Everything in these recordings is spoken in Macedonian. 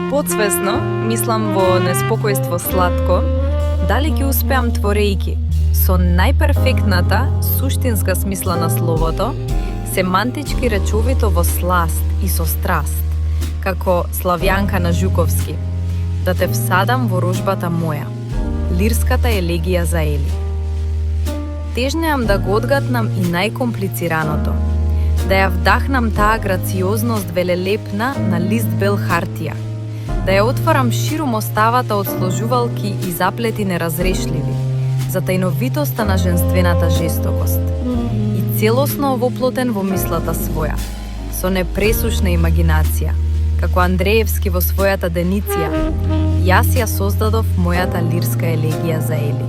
Подсвесно мислам во неспокојство сладко, дали ќе успеам творејки со најперфектната суштинска смисла на словото, семантички речовито во сласт и со страст, како Славјанка на Жуковски, да те всадам во рожбата моја, лирската елегија за Ели. Тежнеам да го одгатнам и најкомплицираното, да ја вдахнам таа грациозност велелепна на лист бел хартија, да ја отворам ширум оставата од сложувалки и заплети неразрешливи, за тајновитоста на женствената жестокост, и целосно овоплотен во мислата своја, со непресушна имагинација, како Андреевски во својата Дениция, јас ја создадов мојата лирска елегија за Ели.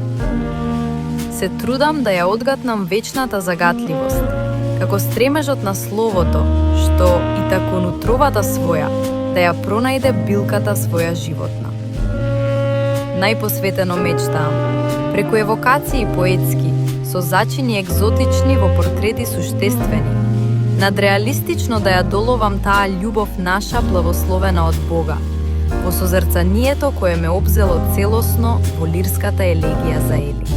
Се трудам да ја одгатнам вечната загатливост, како стремежот на словото, што и тако нутровата своја, да ја пронајде билката своја животна. Најпосветено мечтаам, преку евокации поетски, со зачини екзотични во портрети суштествени, надреалистично да ја доловам таа љубов наша благословена од Бога, во созерцанието кое ме обзело целосно во лирската елегија за Ели.